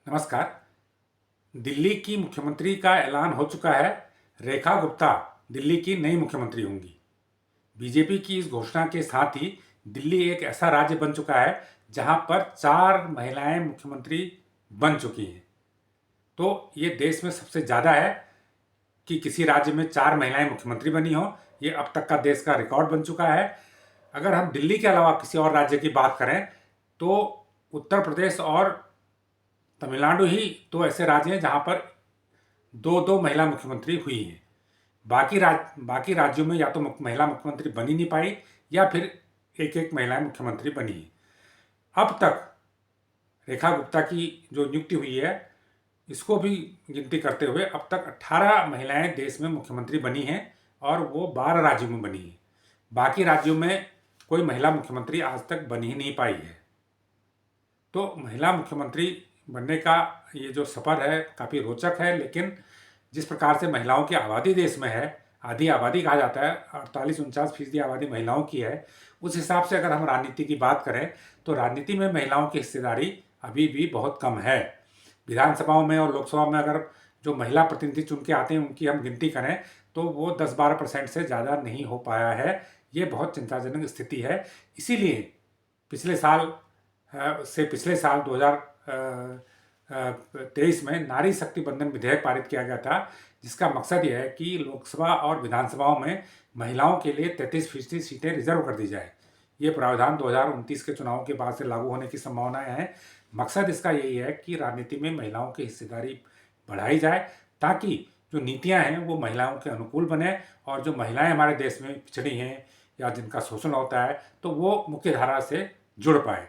नमस्कार। दिल्ली की मुख्यमंत्री का ऐलान हो चुका है। रेखा गुप्ता दिल्ली की नई मुख्यमंत्री होंगी। बीजेपी की इस घोषणा के साथ ही दिल्ली एक ऐसा राज्य बन चुका है जहां पर 4 महिलाएं मुख्यमंत्री बन चुकी हैं। तो ये देश में सबसे ज़्यादा है कि किसी राज्य में 4 महिलाएं मुख्यमंत्री बनी हो। ये अब तक का देश का रिकॉर्ड बन चुका है। अगर हम दिल्ली के अलावा किसी और राज्य की बात करें तो उत्तर प्रदेश और तमिलनाडु ही तो ऐसे राज्य हैं जहां पर दो दो महिला मुख्यमंत्री हुई हैं। बाकी राज्यों में या तो महिला मुख्यमंत्री बन ही नहीं पाई या फिर एक एक महिला मुख्यमंत्री बनी है। अब तक रेखा गुप्ता की जो नियुक्ति हुई है इसको भी गिनती करते हुए अब तक 18 महिलाएं देश में मुख्यमंत्री बनी हैं और वो 12 राज्यों में बनी हैं। बाकी राज्यों में कोई महिला मुख्यमंत्री आज तक बन ही नहीं पाई है। तो महिला मुख्यमंत्री बनने का ये जो सफ़र है काफ़ी रोचक है, लेकिन जिस प्रकार से महिलाओं की आबादी देश में है, आधी आबादी कहा जाता है, 48-49% आबादी महिलाओं की है, उस हिसाब से अगर हम राजनीति की बात करें तो राजनीति में महिलाओं की हिस्सेदारी अभी भी बहुत कम है। विधानसभाओं में और लोकसभा में अगर जो महिला प्रतिनिधि चुन के आते हैं उनकी हम गिनती करें तो वो 10-12% से ज़्यादा नहीं हो पाया है। ये बहुत चिंताजनक स्थिति है। इसीलिए पिछले साल 2023 में नारी शक्ति बंधन विधेयक पारित किया गया था, जिसका मकसद यह है कि लोकसभा और विधानसभाओं में महिलाओं के लिए 33% सीटें रिजर्व कर दी जाए। ये प्रावधान 2029 के चुनाव के बाद से लागू होने की संभावनाएं हैं। मकसद इसका यही है कि राजनीति में महिलाओं की हिस्सेदारी बढ़ाई जाए ताकि जो नीतियां हैं वो महिलाओं के अनुकूल बने और जो महिलाएं हमारे देश में पिछड़ी हैं या जिनका शोषण होता है तो वो मुख्य धारा से जुड़ पाए।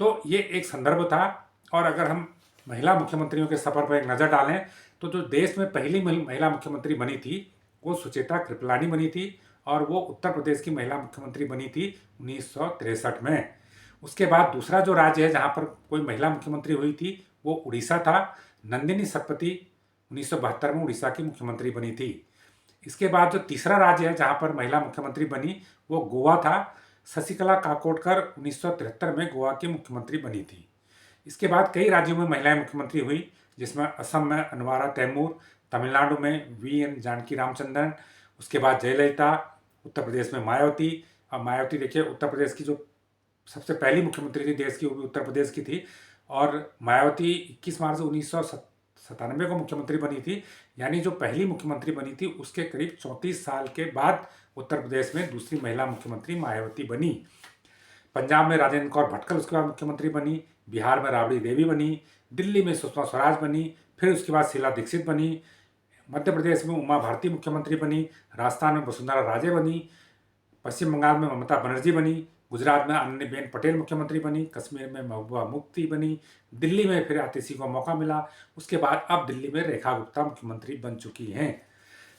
तो ये एक संदर्भ था। और अगर हम महिला मुख्यमंत्रियों के सफ़र पर एक नज़र डालें तो जो देश में पहली महिला मुख्यमंत्री बनी थी वो सुचेता कृपलानी बनी थी और वो उत्तर प्रदेश की महिला मुख्यमंत्री बनी थी 1963 में। उसके बाद दूसरा जो राज्य है जहाँ पर कोई महिला मुख्यमंत्री हुई थी वो उड़ीसा था। नंदिनी सतपथी 1972 में उड़ीसा की मुख्यमंत्री बनी थी। इसके बाद जो तीसरा राज्य है जहाँ पर महिला मुख्यमंत्री बनी वो गोवा था। शशिकला काकोडकर 1973 में गोवा की मुख्यमंत्री बनी थी। इसके बाद कई राज्यों में महिलाएं मुख्यमंत्री हुई, जिसमें असम में अनवारा तैमूर, तमिलनाडु में वीएन जानकी रामचंद्रन, उसके बाद जयललिता, उत्तर प्रदेश में मायावती। अब मायावती देखिए, उत्तर प्रदेश की जो सबसे पहली मुख्यमंत्री थी देश की वो भी उत्तर प्रदेश की थी और मायावती 21 मार्च 1997 को मुख्यमंत्री बनी थी। यानी जो पहली मुख्यमंत्री बनी थी उसके करीब 34 साल के बाद उत्तर प्रदेश में दूसरी महिला मुख्यमंत्री मायावती बनी। पंजाब में राजेंद्र कौर भटकल उसके बाद मुख्यमंत्री बनी, बिहार में राबड़ी देवी बनी, दिल्ली में सुषमा स्वराज बनी, फिर उसके बाद शीला दीक्षित बनी, मध्य प्रदेश में उमा भारती मुख्यमंत्री बनी, राजस्थान में वसुंधरा राजे बनी, पश्चिम बंगाल में ममता बनर्जी बनी, गुजरात में आनंदीबेन पटेल मुख्यमंत्री बनी, कश्मीर में महबूबा मुफ्ती बनी, दिल्ली में फिर आतिशी को मौका मिला। उसके बाद अब दिल्ली में रेखा गुप्ता मुख्यमंत्री बन चुकी हैं।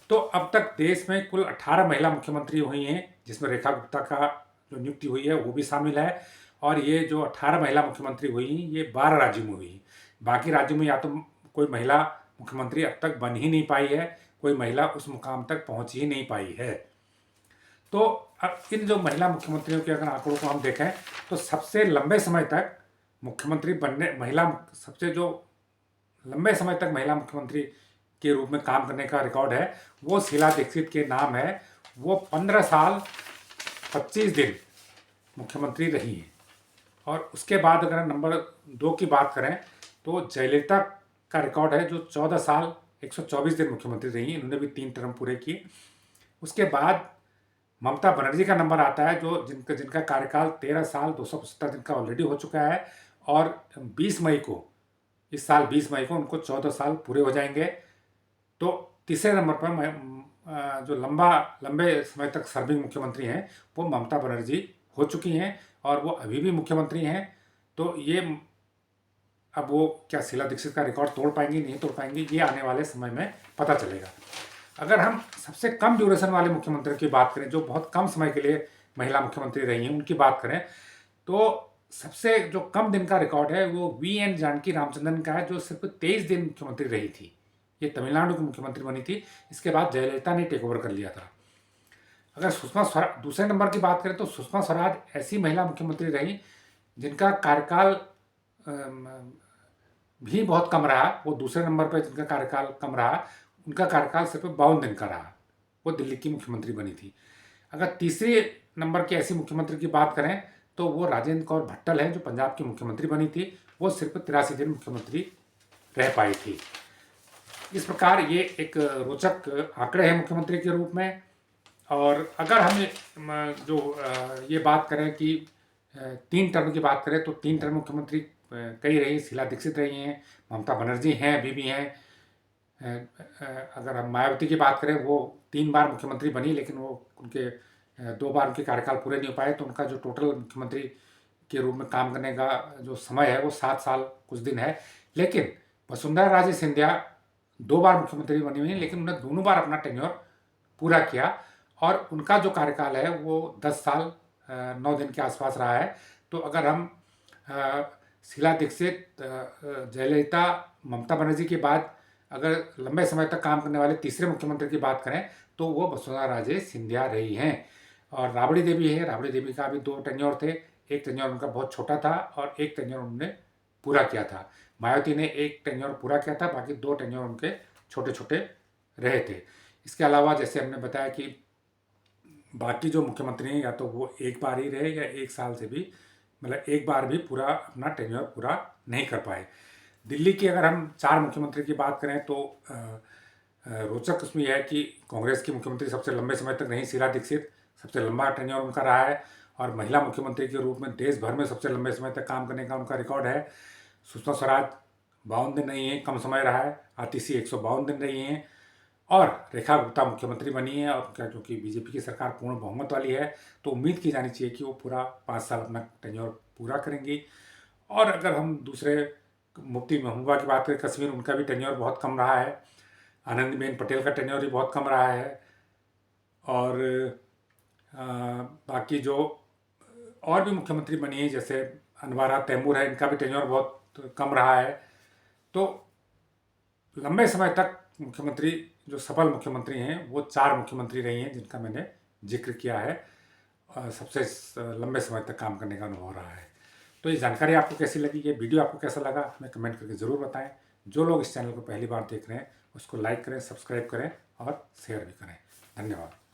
तो अब तक देश में कुल 18 महिला मुख्यमंत्री हुई हैं, जिसमें रेखा गुप्ता का जो नियुक्ति हुई है वो भी शामिल है। और ये जो 18 महिला मुख्यमंत्री हुई ये 12 राज्यों में हुई। बाकी राज्यों में या तो कोई महिला मुख्यमंत्री अब तक बन ही नहीं पाई है, कोई महिला उस मुकाम तक पहुंच ही नहीं पाई है। तो अब इन जो महिला मुख्यमंत्रियों के अगर आंकड़ों को हम देखें तो सबसे लंबे समय तक मुख्यमंत्री बनने सबसे जो लंबे समय तक महिला मुख्यमंत्री के रूप में काम करने का रिकॉर्ड है वो शीला दीक्षित के नाम है। वो 15 साल 25 दिन मुख्यमंत्री रही हैं। और उसके बाद अगर नंबर 2 की बात करें तो जयललिता का रिकॉर्ड है जो 14 साल 124 दिन मुख्यमंत्री रही। इन्होंने भी 3 टर्म पूरे किए। उसके बाद ममता बनर्जी का नंबर आता है जो जिनका कार्यकाल 13 साल 275 दिन का ऑलरेडी हो चुका है और 20 मई को इस साल 20 मई को उनको 14 साल पूरे हो जाएंगे। तो तीसरे नंबर पर जो लंबे समय तक सर्विंग मुख्यमंत्री हैं वो ममता बनर्जी हो चुकी हैं और वो अभी भी मुख्यमंत्री हैं। तो ये अब वो क्या शीला दीक्षित का रिकॉर्ड तोड़ पाएंगी नहीं तोड़ पाएंगी ये आने वाले समय में पता चलेगा। अगर हम सबसे कम ड्यूरेशन वाले मुख्यमंत्री की बात करें जो बहुत कम समय के लिए महिला मुख्यमंत्री रही हैं उनकी बात करें तो सबसे जो कम दिन का रिकॉर्ड है वो वीएन जानकी रामचंद्रन का है जो सिर्फ 23 दिन मुख्यमंत्री रही थी। ये तमिलनाडु की मुख्यमंत्री बनी थी। इसके बाद जयललिता ने टेक ओवर कर लिया था। अगर सुषमा स्वराज दूसरे नंबर की बात करें तो सुषमा स्वराज ऐसी महिला मुख्यमंत्री रही जिनका कार्यकाल भी बहुत कम रहा, वो दूसरे नंबर पर जिनका कार्यकाल कम रहा, उनका कार्यकाल सिर्फ 52 दिन का रहा, वो दिल्ली की मुख्यमंत्री बनी थी। अगर तीसरे नंबर की ऐसी मुख्यमंत्री की बात करें तो वो राजेंद्र कौर भट्टल है, जो पंजाब की मुख्यमंत्री बनी थी। वो सिर्फ 83 दिन मुख्यमंत्री रह पाई थी। इस प्रकार ये एक रोचक आंकड़े हैं मुख्यमंत्री के रूप में। और अगर हम ये बात करें कि 3 टर्म की बात करें तो 3 टर्म मुख्यमंत्री कई रही। शीला दीक्षित रही हैं, ममता बनर्जी हैं, अभी भी हैं। अगर हम मायावती की बात करें, वो 3 बार मुख्यमंत्री बनी, लेकिन वो उनके 2 बार उनके कार्यकाल पूरे नहीं हो पाए, तो उनका जो टोटल मुख्यमंत्री के रूप में काम करने का जो समय है वो 7 साल कुछ दिन है। लेकिन वसुंधरा राजे सिंधिया 2 बार मुख्यमंत्री बनी हुई हैं, लेकिन उन्होंने दोनों बार अपना टेन्योर पूरा किया और उनका जो कार्यकाल है वो 10 साल 9 दिन के आसपास रहा है। तो अगर हम शीला दीक्षित, जयललिता, ममता बनर्जी के बाद अगर लंबे समय तक काम करने वाले तीसरे मुख्यमंत्री की बात करें तो वो वसुंधरा राजे सिंधिया रही हैं। और राबड़ी देवी है, राबड़ी देवी का भी 2 टेन्योर थे। एक टेन्योर उनका बहुत छोटा था और एक टेन्योर उन्होंने पूरा किया था। मायावती ने 1 टेन्योर पूरा किया था, बाकी 2 टेन्योर उनके छोटे छोटे रहे थे। इसके अलावा जैसे हमने बताया कि बाकी जो मुख्यमंत्री हैं या तो वो एक बार ही रहे या 1 साल से भी, मतलब एक बार भी पूरा अपना टेन्योर पूरा नहीं कर पाए। दिल्ली की अगर हम 4 मुख्यमंत्री की बात करें तो रोचक उसमें यह है कि कांग्रेस की मुख्यमंत्री सबसे लंबे समय तक रही, शीला दीक्षित, सबसे लंबा टेन्योर उनका रहा है। और महिला मुख्यमंत्री के रूप में देश भर में सबसे लंबे समय तक काम करने का उनका रिकॉर्ड है। सुषमा स्वराज 52 दिन रही हैं, कम समय रहा है। आतिशी 152 दिन रही हैं। और रेखा गुप्ता मुख्यमंत्री बनी है, और क्या क्योंकि बीजेपी की सरकार पूर्ण बहुमत वाली है तो उम्मीद की जानी चाहिए कि वो पूरा 5 साल अपना टेन्योर पूरा करेंगी। और अगर हम दूसरे मुफ्ती महबूबा की बात करें, कश्मीर, उनका भी टेन्योर बहुत कम रहा है। आनंदीबेन पटेल का टेन्योर भी बहुत कम रहा है। और बाकी जो और भी मुख्यमंत्री बनी है जैसे अनवारा तैमूर है, इनका भी टेन्योर बहुत कम रहा है। तो लंबे समय तक मुख्यमंत्री जो सफल मुख्यमंत्री हैं वो 4 मुख्यमंत्री रही हैं, जिनका मैंने जिक्र किया है। सबसे लंबे समय तक काम करने का अनुभव रहा है। तो ये जानकारी आपको कैसी लगी, ये वीडियो आपको कैसा लगा, हमें कमेंट करके ज़रूर बताएं। जो लोग इस चैनल को पहली बार देख रहे हैं उसको लाइक करें, सब्सक्राइब करें और शेयर भी करें। धन्यवाद।